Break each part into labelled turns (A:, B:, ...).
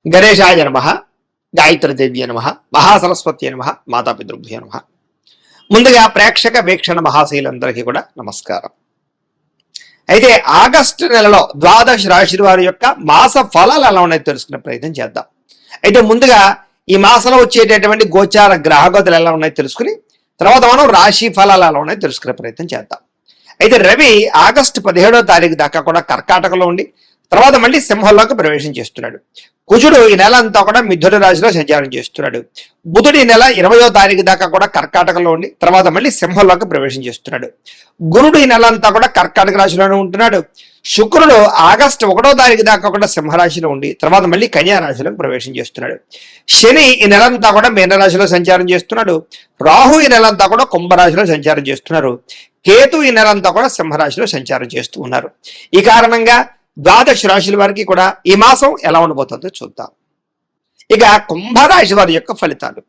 A: గణేశాయ నమః, గాయత్రీదేవ్య నమః, మహాసరస్వత్యై నమః, మాతాపితృభ్యో నమః. ముందుగా ప్రేక్షక వీక్షణ మహాశీలందరికీ కూడా నమస్కారం. అయితే ఆగస్టు నెలలో ద్వాదశ రాశి వారి యొక్క మాస ఫలాలు ఎలా ఉన్నాయో తెలుసుకునే ప్రయత్నం చేద్దాం. అయితే ముందుగా ఈ మాసంలో వచ్చేటటువంటి గోచార గ్రహగతులు ఎలా ఉన్నాయో తెలుసుకుని తర్వాత మనం రాశి ఫలాలు ఎలా ఉన్నాయో తెలుసుకునే ప్రయత్నం చేద్దాం. అయితే రవి ఆగస్టు 17వ తారీఖు దాకా కూడా కర్కాటకలో ఉండి తర్వాత మళ్ళీ సింహంలోకి ప్రవేశం చేస్తున్నాడు. కుజుడు ఈ నెల అంతా కూడా మిథున రాశిలో సంచారం చేస్తున్నాడు. బుధుడు ఈ నెల 20వ తారీఖు దాకా కూడా కర్కాటకలో ఉండి తర్వాత మళ్ళీ సింహంలోకి ప్రవేశం చేస్తున్నాడు. గురుడు ఈ నెల అంతా కూడా కర్కాటక రాశిలోనే ఉంటున్నాడు. శుక్రుడు ఆగస్టు 1వ తారీఖు దాకా కూడా సింహరాశిలో ఉండి తర్వాత మళ్ళీ కన్యా రాశిలోకి ప్రవేశం చేస్తున్నాడు. శని ఈ నెలంతా కూడా మీనరాశిలో సంచారం చేస్తున్నాడు. రాహు ఈ నెలంతా కూడా కుంభరాశిలో సంచారం చేస్తున్నారు. కేతు ఈ నెలంతా కూడా సింహరాశిలో సంచారం చేస్తూ ఉన్నారు. ఈ కారణంగా ద్వాదశ రాశుల వారికి కూడా ఈ మాసం ఎలా ఉండబోతుందో చూద్దాం. ఇక కుంభరాశి వారి యొక్క ఫలితాలు.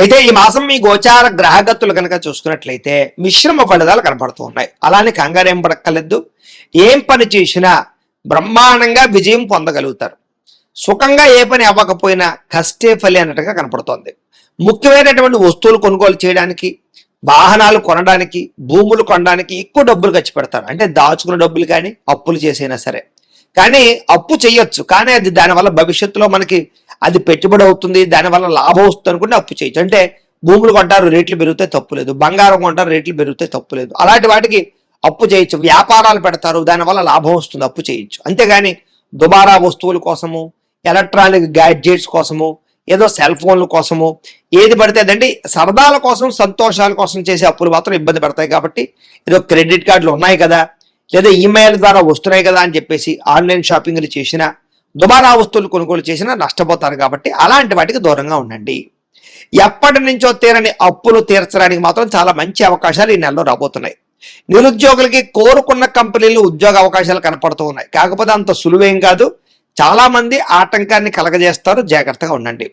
A: అయితే ఈ మాసం మీ గోచార గ్రహగతులు కనుక చూసుకున్నట్లయితే మిశ్రమ ఫలితాలు కనపడుతూ ఉన్నాయి. అలానే కంగారేం పడక్కర్లేదు. ఏం పని చేసినా బ్రహ్మాండంగా విజయం పొందగలుగుతారు. సుఖంగా ఏ పని అవ్వకపోయినా కష్టే ఫలి అన్నట్టుగా కనపడుతోంది. ముఖ్యమైనటువంటి వస్తువులు కొనుగోలు చేయడానికి, వాహనాలు కొనడానికి, భూములు కొనడానికి ఎక్కువ డబ్బులు ఖర్చు పెడతారు. అంటే దాచుకున్న డబ్బులు కానీ అప్పులు చేసైనా సరే. కానీ అప్పు చేయొచ్చు, కానీ అది దానివల్ల భవిష్యత్తులో మనకి అది పెట్టుబడి అవుతుంది, దానివల్ల లాభం వస్తుంది అనుకుంటే అప్పు చేయొచ్చు. అంటే భూములు కొంటారు, రేట్లు పెరిగితే తప్పులేదు. బంగారం కొంటారు, రేట్లు పెరిగితే తప్పులేదు. అలాంటి వాటికి అప్పు చేయొచ్చు. వ్యాపారాలు పెడతారు, దానివల్ల లాభం వస్తుంది, అప్పు చేయొచ్చు. అంతేగాని దుబారా వస్తువుల కోసము, ఎలక్ట్రానిక్ గ్యాడ్జెట్స్ కోసము, ఏదో సెల్ ఫోన్ల కోసము ఏది పడితే అదండి సరదాల కోసం, సంతోషాల కోసం చేసే అప్పులు మాత్రం ఇబ్బంది పడతాయి. కాబట్టి ఏదో క్రెడిట్ కార్డులు ఉన్నాయి కదా, లేదా ఈమెయిల్ ద్వారా వస్తున్నాయి కదా అని చెప్పేసి ఆన్లైన్ షాపింగ్లు చేసినా, దుబారా వస్తువులు కొనుగోలు చేసినా నష్టపోతారు. కాబట్టి అలాంటి వాటికి దూరంగా ఉండండి. ఎప్పటి నుంచో తీరని అప్పులు తీర్చడానికి మాత్రం చాలా మంచి అవకాశాలు ఈ నెలలో రాబోతున్నాయి. నిరుద్యోగులకి కోరుకున్న కంపెనీలు ఉద్యోగ అవకాశాలు కనపడుతూ ఉన్నాయి. కాకపోతే అంత సులువేం కాదు. చాలా మంది ఆటంకాన్ని కలగజేస్తారు, జాగ్రత్తగా ఉండండి.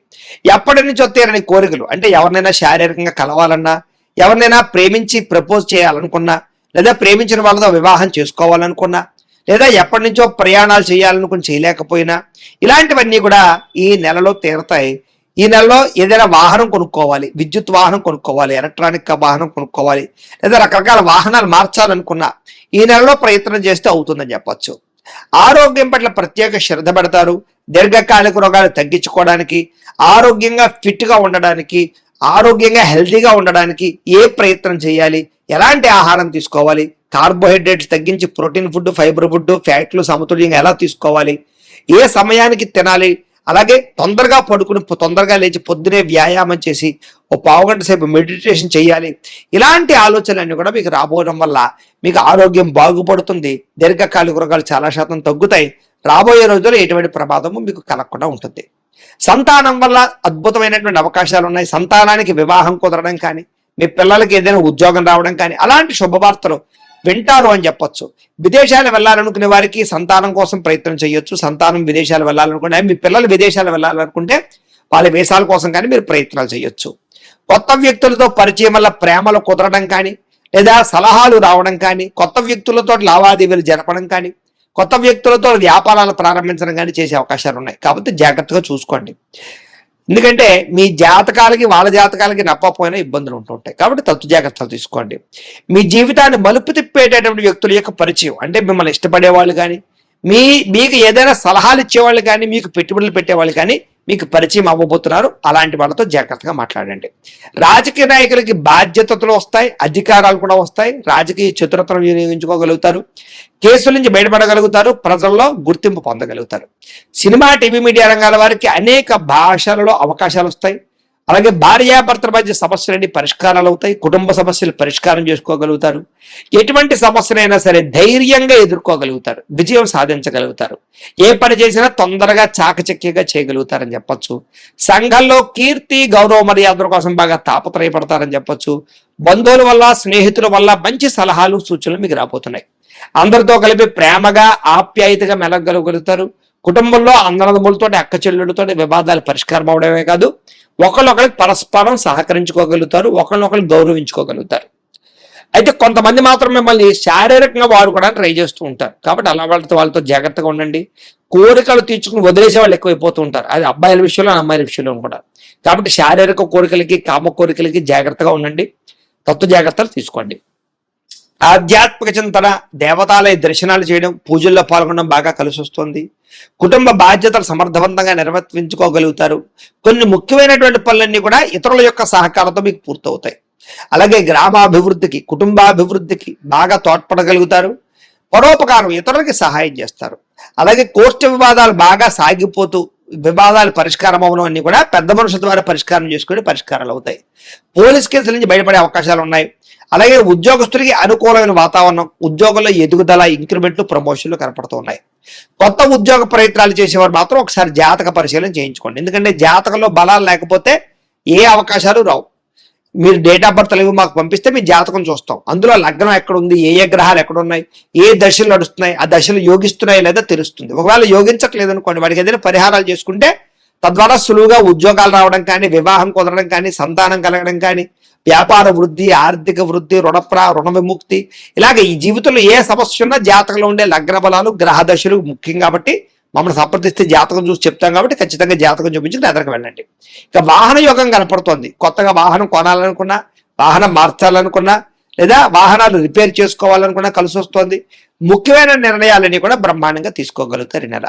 A: ఎప్పటి నుంచో తీరని కోరికలు, అంటే ఎవరినైనా శారీరకంగా కలవాలన్నా, ఎవరినైనా ప్రేమించి ప్రపోజ్ చేయాలనుకున్నా, లేదా ప్రేమించిన వాళ్ళతో వివాహం చేసుకోవాలనుకున్నా, లేదా ఎప్పటి నుంచో ప్రయాణాలు చేయాలనుకుని చేయలేకపోయినా ఇలాంటివన్నీ కూడా ఈ నెలలో తీరతాయి. ఈ నెలలో ఏదైనా వాహనం కొనుక్కోవాలి, విద్యుత్ వాహనం కొనుక్కోవాలి, ఎలక్ట్రానిక్ వాహనం కొనుక్కోవాలి, లేదా రకరకాల వాహనాలు మార్చాలనుకున్నా ఈ నెలలో ప్రయత్నం చేస్తే అవుతుందని చెప్పొచ్చు. ఆరోగ్యం పట్ల ప్రత్యేక శ్రద్ధ పెడతారు. దీర్ఘకాలిక రోగాలు తగ్గించుకోవడానికి, ఆరోగ్యంగా ఫిట్గా ఉండడానికి, ఆరోగ్యంగా హెల్తీగా ఉండడానికి ఏ ప్రయత్నం చేయాలి, ఎలాంటి ఆహారం తీసుకోవాలి, కార్బోహైడ్రేట్స్ తగ్గించి ప్రోటీన్ ఫుడ్, ఫైబర్ ఫుడ్, ఫ్యాట్లు సమతుల్యంగా ఎలా తీసుకోవాలి, ఏ సమయానికి తినాలి, అలాగే తొందరగా పడుకుని తొందరగా లేచి పొద్దునే వ్యాయామం చేసి ఓ పావుగంట సేపు మెడిటేషన్ చేయాలి. ఇలాంటి ఆలోచనలన్నీ కూడా మీకు రాబోవడం వల్ల మీకు ఆరోగ్యం బాగుపడుతుంది. దీర్ఘకాలిక రోగాలు చాలా శాతం తగ్గుతాయి. రాబోయే రోజుల్లో ఎటువంటి ప్రమాదము మీకు కలగకుండా ఉంటుంది. సంతానం వల్ల అద్భుతమైనటువంటి అవకాశాలు ఉన్నాయి. సంతానానికి వివాహం కుదరడం కానీ, మీ పిల్లలకి ఏదైనా ఉద్యోగం రావడం కానీ అలాంటి శుభవార్తలు వింటారు అని చెప్పొచ్చు. విదేశాలు వెళ్ళాలనుకునే వారికి సంతానం కోసం ప్రయత్నం చేయొచ్చు. సంతానం విదేశాలు వెళ్ళాలనుకుంటే, మీ పిల్లలు విదేశాలు వెళ్ళాలనుకుంటే వాళ్ళ వీసాల కోసం కానీ మీరు ప్రయత్నాలు చేయొచ్చు. కొత్త వ్యక్తులతో పరిచయం వల్ల ప్రేమలు కుదరడం కానీ, లేదా సలహాలు రావడం కానీ, కొత్త వ్యక్తులతో లావాదేవీలు జరపడం కానీ, కొత్త వ్యక్తులతో వ్యాపారాలు ప్రారంభించడం కానీ చేసే అవకాశాలు ఉన్నాయి. కాబట్టి జాగ్రత్తగా చూసుకోండి. ఎందుకంటే మీ జాతకాలకి వాళ్ళ జాతకాలకి నప్పపోయినా ఇబ్బందులు ఉంటుంటాయి. కాబట్టి తత్తు జాగ్రత్తలు తీసుకోండి. మీ జీవితాన్ని మలుపు తిప్పేటటువంటి వ్యక్తుల యొక్క పరిచయం, అంటే మిమ్మల్ని ఇష్టపడే వాళ్ళు కానీ, మీకు ఏదైనా సలహాలు ఇచ్చేవాళ్ళు కానీ, మీకు పెట్టుబడులు పెట్టేవాళ్ళు కానీ మీకు పరిచయం అవ్వబోతున్నారు. అలాంటి వాళ్ళతో జాగ్రత్తగా మాట్లాడండి. రాజకీయ నాయకులకి బాధ్యతలు వస్తాయి, అధికారాలు కూడా వస్తాయి. రాజకీయ చతురతను వినియోగించుకోగలుగుతారు. కేసుల నుంచి బయటపడగలుగుతారు. ప్రజల్లో గుర్తింపు పొందగలుగుతారు. సినిమా, టీవీ, మీడియా రంగాల వారికి అనేక భాషలలో అవకాశాలు వస్తాయి. అలాగే భార్యాభర్తల మధ్య సమస్యలన్నీ పరిష్కారాలు అవుతాయి. కుటుంబ సమస్యలు పరిష్కారం చేసుకోగలుగుతారు. ఎటువంటి సమస్యలైనా సరే ధైర్యంగా ఎదుర్కోగలుగుతారు. విజయం సాధించగలుగుతారు. ఏ పని చేసినా తొందరగా చాకచక్యంగా చేయగలుగుతారని చెప్పొచ్చు. సంఘంలో కీర్తి, గౌరవ మర్యాదల కోసం బాగా తాపత్రయపడతారని చెప్పొచ్చు. బంధువుల వల్ల, స్నేహితుల వల్ల మంచి సలహాలు, సూచనలు మీకు రాబోతున్నాయి. అందరితో కలిపి ప్రేమగా, ఆప్యాయతగా మెలగలుగుతారు. కుటుంబంలో అన్నదమ్ములతో, అక్క చెల్లెళ్ళతో వివాదాలు పరిష్కారం అవడమే కాదు, ఒకళ్ళొకరికి పరస్పరం సహకరించుకోగలుగుతారు. ఒకళ్ళొకరు గౌరవించుకోగలుగుతారు. అయితే కొంతమంది మాత్రం మిమ్మల్ని శారీరకంగా వాడుకోవడానికి ట్రై చేస్తూ ఉంటారు. కాబట్టి అలా వాళ్ళతో జాగ్రత్తగా ఉండండి. కోరికలు తీర్చుకుని వదిలేసే వాళ్ళు ఎక్కువైపోతూ ఉంటారు. అది అబ్బాయిల విషయంలో అమ్మాయిల విషయంలో కూడా. కాబట్టి శారీరక కోరికలకి కామ కోరికలకి జాగ్రత్తగా ఉండండి. తత్వ జాగ్రత్తలు తీసుకోండి. ఆధ్యాత్మిక చింతన, దేవతాలయ దర్శనాలు చేయడం, పూజల్లో పాల్గొనడం బాగా కలిసి వస్తుంది. కుటుంబ బాధ్యతలు సమర్థవంతంగా నిర్వర్తించుకోగలుగుతారు. కొన్ని ముఖ్యమైనటువంటి పనులన్నీ కూడా ఇతరుల యొక్క సహకారంతో మీకు పూర్తవుతాయి. అలాగే గ్రామాభివృద్ధికి, కుటుంబాభివృద్ధికి బాగా తోడ్పడగలుగుతారు. పరోపకారం, ఇతరులకి సహాయం చేస్తారు. అలాగే కోర్టు వివాదాలు బాగా సాగిపోతూ వివాదాలు పరిష్కారం అవ్వడం అన్ని కూడా పెద్ద మనుషుల ద్వారా పరిష్కారం చేసుకుని పరిష్కారాలు అవుతాయి. పోలీస్ కేసుల నుంచి బయటపడే అవకాశాలు ఉన్నాయి. అలాగే ఉద్యోగస్తులకి అనుకూలమైన వాతావరణం, ఉద్యోగంలో ఎదుగుదల, ఇంక్రిమెంట్లు, ప్రమోషన్లు కనపడుతూ ఉన్నాయి. కొత్త ఉద్యోగ ప్రయత్నాలు చేసేవారు మాత్రం ఒకసారి జాతక పరిశీలన చేయించుకోండి. ఎందుకంటే జాతకంలో బలాలు లేకపోతే ఏ అవకాశాలు రావు. మీరు డేట్ ఆఫ్ బర్త్ లేవు మాకు పంపిస్తే మీ జాతకం చూస్తాం. అందులో లగ్నం ఎక్కడ ఉంది, ఏ గ్రహాలు ఎక్కడ ఉన్నాయి, ఏ దశలు నడుస్తున్నాయి, ఆ దశలు యోగిస్తున్నాయి లేదా తెలుస్తుంది. ఒకవేళ యోగించట్లేదు అనుకోండి, వాడికి ఏదైనా పరిహారాలు చేసుకుంటే తద్వారా సులువుగా ఉద్యోగాలు రావడం కానీ, వివాహం కుదరడం కానీ, సంతానం కలగడం కానీ, వ్యాపార వృద్ధి, ఆర్థిక వృద్ధి, రుణ విముక్తి, ఇలాగ ఈ జీవితంలో ఏ సమస్య ఉన్నా జాతకంలో ఉండే లగ్న బలాలు, గ్రహ దశలు ముఖ్యం. కాబట్టి మమ్మల్ని సంప్రదిస్తే జాతకం చూసి చెప్తాం. కాబట్టి ఖచ్చితంగా జాతకం చూపించి ఎదరికి వెళ్ళండి. ఇక వాహన యోగం కనపడుతోంది. కొత్తగా వాహనం కొనాలనుకున్నా, వాహనం మార్చాలనుకున్నా, లేదా వాహనాలు రిపేర్ చేసుకోవాలనుకున్నా కలిసి వస్తుంది. ముఖ్యమైన నిర్ణయాలన్నీ కూడా బ్రహ్మాండంగా తీసుకోగలుగుతారు ఈ నెల.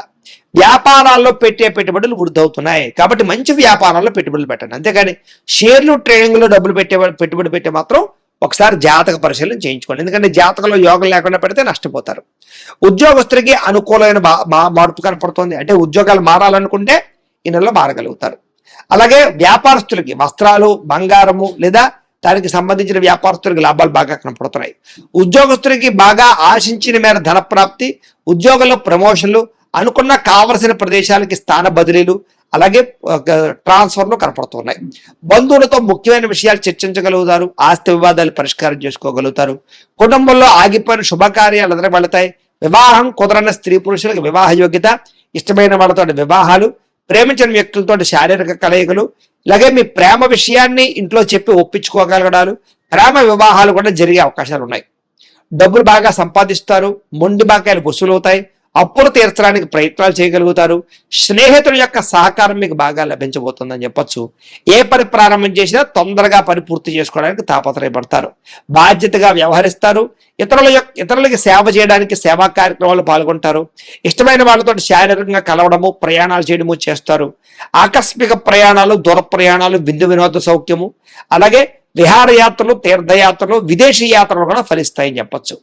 A: వ్యాపారాల్లో పెట్టే పెట్టుబడులు వృద్ధి అవుతున్నాయి. కాబట్టి మంచి వ్యాపారాల్లో పెట్టుబడులు పెట్టండి. అంతేగాని షేర్లు, ట్రేడింగ్ లో డబ్బులు పెట్టుబడి పెట్టే మాత్రం ఒకసారి జాతక పరిశీలన చేయించుకోండి. ఎందుకంటే జాతకంలో యోగం లేకుండా పెడితే నష్టపోతారు. ఉద్యోగస్తులకి అనుకూలమైన మార్పు కనపడుతుంది. అంటే ఉద్యోగాలు మారాలనుకుంటే ఈ నెలలో మారగలుగుతారు. అలాగే వ్యాపారస్తులకి వస్త్రాలు, బంగారము లేదా దానికి సంబంధించిన వ్యాపారస్తులకి లాభాలు బాగా కనపడుతున్నాయి. ఉద్యోగస్తులకి బాగా ఆశించిన మేర ధన ప్రాప్తి, ఉద్యోగంలో ప్రమోషన్లు, అనుకున్న కావలసిన ప్రదేశాలకి స్థాన బదిలీలు, అలాగే ట్రాన్స్ఫర్లు కనపడుతున్నాయి. బంధువులతో ముఖ్యమైన విషయాలు చర్చించగలుగుతారు. ఆస్తి వివాదాలు పరిష్కారం చేసుకోగలుగుతారు. కుటుంబంలో ఆగిపోయిన శుభకార్యాలు ఎదురు వెళతాయి. వివాహం కుదరని స్త్రీ పురుషులకు వివాహ యోగ్యత, ఇష్టమైన వాళ్ళతో వివాహాలు, ప్రేమించిన వ్యక్తులతో శారీరక కలయికలు, ఇలాగే మీ ప్రేమ విషయాన్ని ఇంట్లో చెప్పి ఒప్పించుకోగలగడాలు, ప్రేమ వివాహాలు కూడా జరిగే అవకాశాలు ఉన్నాయి. డబ్బులు బాగా సంపాదిస్తారు. మొండి బాకాయలు వసూలవుతాయి. అప్పులు తీర్చడానికి ప్రయత్నాలు చేయగలుగుతారు. స్నేహితుల యొక్క సహకారం మీకు బాగా లభించబోతుందని చెప్పొచ్చు. ఏ పని ప్రారంభం చేసినా తొందరగా పని పూర్తి చేసుకోవడానికి తాపత్రయపడతారు. బాధ్యతగా వ్యవహరిస్తారు. ఇతరులకి సేవ చేయడానికి సేవా కార్యక్రమాలు పాల్గొంటారు. ఇష్టమైన వాళ్ళతో శారీరకంగా కలవడము, ప్రయాణాలు చేయడము చేస్తారు. ఆకస్మిక ప్రయాణాలు, దూర ప్రయాణాలు, వినోద సౌఖ్యము, అలాగే విహారయాత్రలు, తీర్థయాత్రలు, విదేశీ యాత్రలు కూడా ఫలిస్తాయని చెప్పొచ్చు.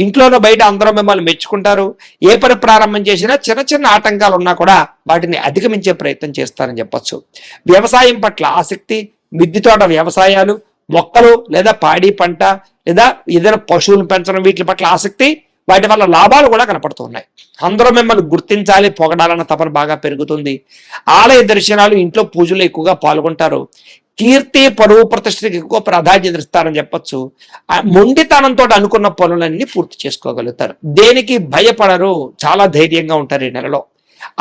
A: ఇంట్లోనూ బయట అందరూ మిమ్మల్ని మెచ్చుకుంటారు. ఏ పని ప్రారంభం చేసినా చిన్న చిన్న ఆటంకాలు ఉన్నా కూడా వాటిని అధిగమించే ప్రయత్నం చేస్తారని చెప్పొచ్చు. వ్యవసాయం పట్ల ఆసక్తి, మిద్దె తోట వ్యవసాయాలు, మొక్కలు లేదా పాడి పంట లేదా ఏదైనా పశువులను పెంచడం, వీటి పట్ల ఆసక్తి, వాటి వల్ల లాభాలు కూడా కనపడుతున్నాయి. అందరూ మిమ్మల్ని గుర్తించాలి, పొగడాలన్న తపన బాగా పెరుగుతుంది. ఆలయ దర్శనాలు, ఇంట్లో పూజలు ఎక్కువగా పాల్గొంటారు. కీర్తి, పరువు, ప్రతిష్టకి ఎక్కువ ప్రాధాన్యత ఇస్తారని చెప్పొచ్చు. మొండితనంతో అనుకున్న పనులన్నీ పూర్తి చేసుకోగలుగుతారు. దేనికి భయపడరు. చాలా ధైర్యంగా ఉంటారు ఈ నెలలో.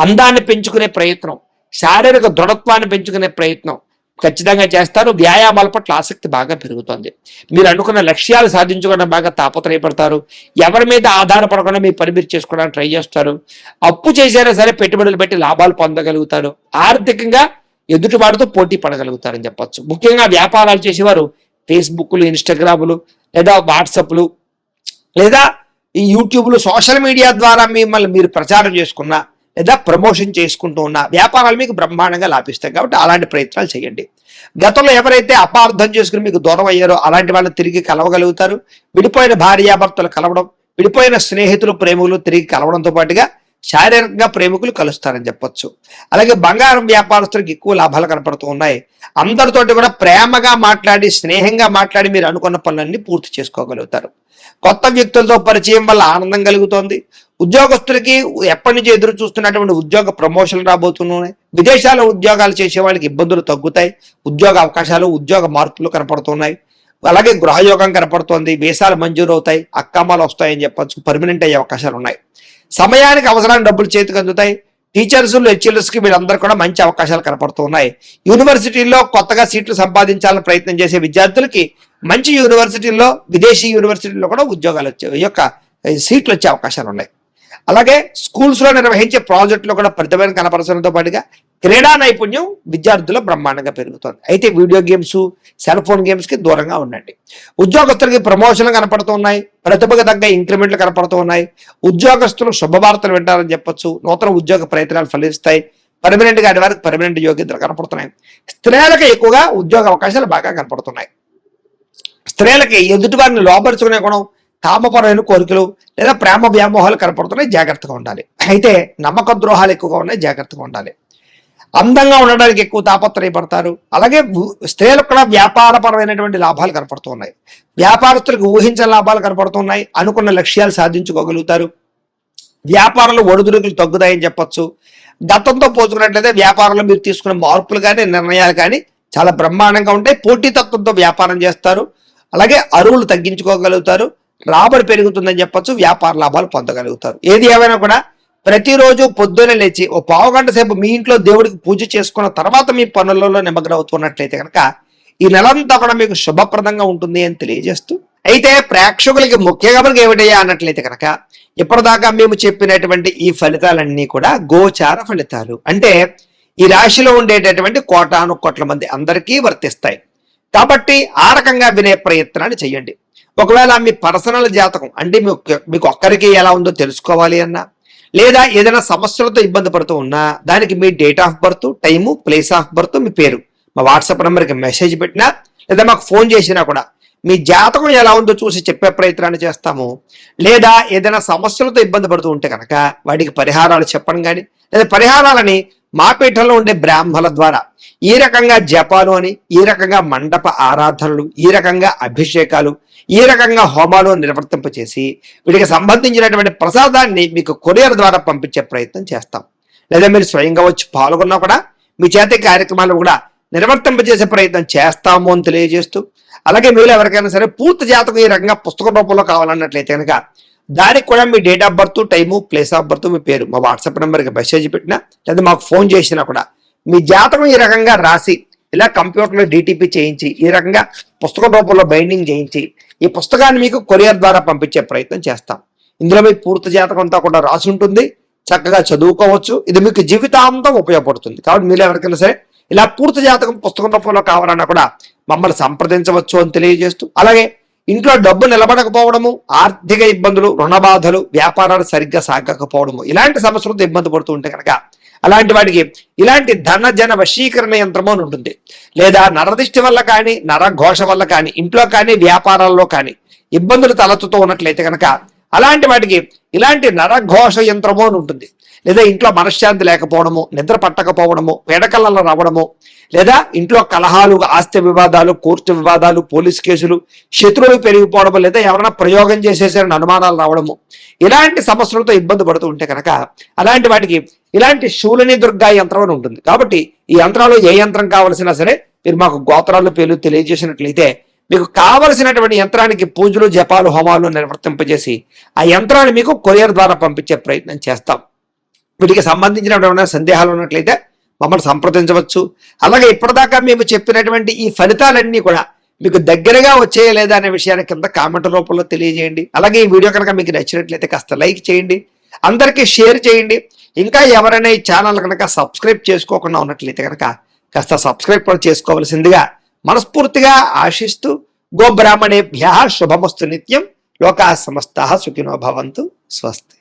A: అందాన్ని పెంచుకునే ప్రయత్నం, శారీరక దృఢత్వాన్ని పెంచుకునే ప్రయత్నం ఖచ్చితంగా చేస్తారు. వ్యాయామాల పట్ల ఆసక్తి బాగా పెరుగుతుంది. మీరు అనుకున్న లక్ష్యాలు సాధించుకోవడం బాగా తాపత్రయపడతారు. ఎవరి మీద ఆధారపడకుండా మీ పని మీరు చేసుకోవడానికి ట్రై చేస్తారు. అప్పు చేసినా సరే పెట్టుబడులు పెట్టి లాభాలు పొందగలుగుతారు. ఆర్థికంగా ఎదుటివాడితో పోటీ పడగలుగుతారని చెప్పొచ్చు. ముఖ్యంగా వ్యాపారాలు చేసేవారు ఫేస్బుక్లు, ఇన్స్టాగ్రాములు లేదా వాట్సాప్లు లేదా ఈ యూట్యూబ్లు, సోషల్ మీడియా ద్వారా మిమ్మల్ని మీరు ప్రచారం చేసుకున్నా లేదా ప్రమోషన్ చేసుకుంటూ ఉన్న వ్యాపారాలు మీకు బ్రహ్మాండంగా లాభిస్తాయి. కాబట్టి అలాంటి ప్రయత్నాలు చేయండి. గతంలో ఎవరైతే అపార్థం చేసుకుని మీకు దూరం అయ్యారో అలాంటి వాళ్ళని తిరిగి కలవగలుగుతారు. విడిపోయిన భార్యాభర్తలు కలవడం, విడిపోయిన స్నేహితులు, ప్రేమికులు తిరిగి కలవడంతో పాటుగా శారీరకంగా ప్రేమికులు కలుస్తారని చెప్పొచ్చు. అలాగే బంగారం వ్యాపారస్తులకు ఎక్కువ లాభాలు కనపడుతూ ఉన్నాయి. అందరితోటి కూడా ప్రేమగా మాట్లాడి, స్నేహంగా మాట్లాడి మీరు అనుకున్న పనులన్నీ పూర్తి చేసుకోగలుగుతారు. కొత్త వ్యక్తులతో పరిచయం వల్ల ఆనందం కలుగుతోంది. ఉద్యోగస్తులకి ఎప్పటి నుంచి ఎదురు చూస్తున్నటువంటి ఉద్యోగ ప్రమోషన్లు రాబోతున్నాయి. విదేశాల్లో ఉద్యోగాలు చేసే వాళ్ళకి ఇబ్బందులు తగ్గుతాయి. ఉద్యోగ అవకాశాలు, ఉద్యోగ మార్పులు కనపడుతున్నాయి. అలాగే గృహయోగం కనపడుతోంది. వీసాలు మంజూరు అవుతాయి. అక్రమాలు వస్తాయని చెప్పొచ్చు. పర్మనెంట్ అయ్యే అవకాశాలు ఉన్నాయి. సమయానికి అవసరానికి డబ్బులు చేతికి అందుతాయి. టీచర్స్ లెక్చరర్స్ కి వీళ్ళందరూ కూడా మంచి అవకాశాలు కనపడుతున్నాయి. యూనివర్సిటీల్లో కొత్తగా సీట్లు సంపాదించాలని ప్రయత్నం చేసే విద్యార్థులకి మంచి యూనివర్సిటీల్లో, విదేశీ యూనివర్సిటీల్లో కూడా ఉద్యోగాలు సీట్లు వచ్చే అవకాశాలు ఉన్నాయి. అలాగే స్కూల్స్ లో నిర్వహించే ప్రాజెక్టులో కూడా ప్రతిభను కనపరచడంతో పాటుగా క్రీడా నైపుణ్యం విద్యార్థుల్లో బ్రహ్మాండంగా పెరుగుతుంది. అయితే video games, cell phone games కి దూరంగా ఉండండి. ఉద్యోగస్తులకి ప్రమోషన్లు కనపడుతున్నాయి, ప్రతిభకు తగ్గ ఇంక్రిమెంట్లు కనపడుతున్నాయి, ఉద్యోగస్తులు శుభవార్తలు వింటారని చెప్పొచ్చు, నూతన ఉద్యోగ ప్రయత్నాలు ఫలిస్తాయి, పర్మనెంట్ గా వారికి పర్మనెంట్ యోగ్యతలు కనపడుతున్నాయి. స్త్రీలకు ఎక్కువగా ఉద్యోగ అవకాశాలు బాగా కనపడుతున్నాయి. స్త్రీలకి ఎదుటి వారిని లోపరుచుకునే గుణం, కామపరమైన కోరికలు లేదా ప్రేమ వ్యామోహాలు కనపడుతున్నాయి, జాగ్రత్తగా ఉండాలి. అయితే నమ్మక ద్రోహాలు ఎక్కువగా ఉన్నాయి, జాగ్రత్తగా ఉండాలి. అందంగా ఉండడానికి ఎక్కువ తాపత్రయపడతారు. అలాగే స్త్రీలకు కూడా వ్యాపారపరమైనటువంటి లాభాలు కనపడుతున్నాయి. వ్యాపారస్తులకు ఊహించని లాభాలు కనపడుతున్నాయి, అనుకున్న లక్ష్యాలు సాధించుకోగలుగుతారు. వ్యాపారంలో ఒడిదుడుకులు తగ్గుతాయని చెప్పొచ్చు. గతంతో పోల్చుకున్నట్లయితే వ్యాపారంలో మీరు తీసుకున్న మార్పులు కానీ నిర్ణయాలు కానీ చాలా బ్రహ్మాండంగా ఉంటాయి. పోటీతత్వంతో వ్యాపారం చేస్తారు. అలాగే అరువులు తగ్గించుకోగలుగుతారు, రాబడి పెరుగుతుందని చెప్పొచ్చు, వ్యాపార లాభాలు పొందగలుగుతారు. ఏది ఏమైనా కూడా ప్రతిరోజు పొద్దున్నే లేచి ఓ పావు గంట సేపు మీ ఇంట్లో దేవుడికి పూజ చేసుకున్న తర్వాత మీ పనులలో నిమగ్నం అవుతున్నట్లయితే కనుక ఈ నెలంతా కూడా మీకు శుభప్రదంగా ఉంటుంది అని తెలియజేస్తూ, అయితే ప్రేక్షకులకి ముఖ్యంగా మనకి ఏమిటయ్యా అన్నట్లయితే కనుక ఇప్పటిదాకా మేము చెప్పినటువంటి ఈ ఫలితాలన్నీ కూడా గోచార ఫలితాలు. అంటే ఈ రాశిలో ఉండేటటువంటి కోటాను కోట్ల మంది అందరికీ వర్తిస్తాయి. కాబట్టి ఆ రకంగా వినే ప్రయత్నాన్ని చేయండి. ఒకవేళ మీ పర్సనల్ జాతకం అంటే మీకు ఒక్కరికి ఎలా ఉందో తెలుసుకోవాలి అన్నా, లేదా ఏదైనా సమస్యలతో ఇబ్బంది పడుతూ ఉన్నా దానికి మీ date of birth, time, place of birth, మీ పేరు మా వాట్సాప్ నెంబర్కి మెసేజ్ పెట్టినా లేదా మాకు ఫోన్ చేసినా కూడా మీ జాతకం ఎలా ఉందో చూసి చెప్పే ప్రయత్నాన్ని చేస్తాము. లేదా ఏదైనా సమస్యలతో ఇబ్బంది పడుతూ ఉంటే కనుక వాటికి పరిహారాలు చెప్పడం కానీ, లేదా పరిహారాలని మా పీఠంలో ఉండే బ్రాహ్మణుల ద్వారా ఈ రకంగా జపాలు అని, ఈ రకంగా మండప ఆరాధనలు, ఈ రకంగా అభిషేకాలు, ఈ రకంగా హోమాలు నిర్వర్తింపచేసి వీటికి సంబంధించినటువంటి ప్రసాదాన్ని మీకు కొరియర్ ద్వారా పంపించే ప్రయత్నం చేస్తాం. లేదా మీరు స్వయంగా వచ్చి పాల్గొన్నా కూడా మీ చేతి కార్యక్రమాలు కూడా నిర్వర్తింపజేసే ప్రయత్నం చేస్తాము అని తెలియజేస్తూ, అలాగే మీరు ఎవరికైనా సరే పూర్తి జాతకం ఈ రకంగా పుస్తక రూపంలో కావాలన్నట్లయితే కనుక దానికి కూడా మీ date of birth, time, place of birth, మీ పేరు మా వాట్సాప్ నెంబర్కి మెసేజ్ పెట్టినా లేదా మాకు ఫోన్ చేసినా కూడా మీ జాతకం ఈ రకంగా రాసి ఇలా కంప్యూటర్లో డిటిపి చేయించి ఈ రకంగా పుస్తక రూపంలో బైండింగ్ చేయించి ఈ పుస్తకాన్ని మీకు కొరియర్ ద్వారా పంపించే ప్రయత్నం చేస్తాం. ఇందులో మీ పూర్తి జాతకం అంతా కూడా రాసి ఉంటుంది, చక్కగా చదువుకోవచ్చు. ఇది మీకు జీవితాంతం ఉపయోగపడుతుంది. కాబట్టి మీరు ఎవరికైనా సరే ఇలా పూర్తి జాతకం పుస్తకం రూపంలో కావాలన్నా కూడా మమ్మల్ని సంప్రదించవచ్చు అని తెలియజేస్తూ, అలాగే ఇంట్లో డబ్బు నిలబడకపోవడము, ఆర్థిక ఇబ్బందులు, రుణ బాధలు, వ్యాపారాలు సరిగ్గా సాగకపోవడము, ఇలాంటి సమస్యలతో ఇబ్బంది పడుతూ ఉంటే కనుక అలాంటి వాటికి ఇలాంటి ధన జన వశీకరణ యంత్రము అని ఉంటుంది. లేదా నరదిష్టి వల్ల కానీ, నరఘోష వల్ల కానీ, ఇంట్లో కానీ వ్యాపారాల్లో కానీ ఇబ్బందులు తలెత్తుతూ ఉన్నట్లయితే కనుక అలాంటి వాటికి ఇలాంటి నరఘోష యంత్రము అని ఉంటుంది. లేదా ఇంట్లో మనశ్శాంతి లేకపోవడము, నిద్ర పట్టకపోవడము, పేడకలలో రావడము, లేదా ఇంట్లో కలహాలు, ఆస్తి వివాదాలు, కోర్టు వివాదాలు, పోలీస్ కేసులు, శత్రువులు పెరిగిపోవడము, లేదా ఎవరైనా ప్రయోగం చేసేసారని అనుమానాలు రావడము, ఇలాంటి సమస్యలతో ఇబ్బంది పడుతూ ఉంటే కనుక అలాంటి వాటికి ఇలాంటి శూలిని దుర్గా యంత్రం అని ఉంటుంది. కాబట్టి ఈ యంత్రాలు ఏ యంత్రం కావలసినా సరే మీరు మాకు గోత్రాలు పేర్లు తెలియజేసినట్లయితే మీకు కావలసినటువంటి యంత్రానికి పూజలు, జపాలు, హోమాలు నిర్వర్తింపజేసి ఆ యంత్రాన్ని మీకు కొరియర్ ద్వారా పంపించే ప్రయత్నం చేస్తాం. వీటికి సంబంధించిన సందేహాలు ఉన్నట్లయితే మమ్మల్ని సంప్రదించవచ్చు. అలాగే ఇప్పటిదాకా మేము చెప్పినటువంటి ఈ ఫలితాలన్నీ కూడా మీకు దగ్గరగా వచ్చేయలేదా అనే విషయాన్ని కింద కామెంట్ రూపంలో తెలియజేయండి. అలాగే ఈ వీడియో కనుక మీకు నచ్చినట్లయితే కాస్త లైక్ చేయండి, అందరికీ షేర్ చేయండి. ఇంకా ఎవరైనా ఈ ఛానల్ కనుక సబ్స్క్రైబ్ చేసుకోకుండా ఉన్నట్లయితే కనుక కాస్త సబ్స్క్రైబ్ కూడా చేసుకోవాల్సిందిగా మనస్ఫూర్తిగా ఆశిస్తూ, గోబ్రాహ్మణేభ్యః శుభమస్తు నిత్యం, లోకాః సమస్తాః సుఖినో భవంతు, స్వస్తి.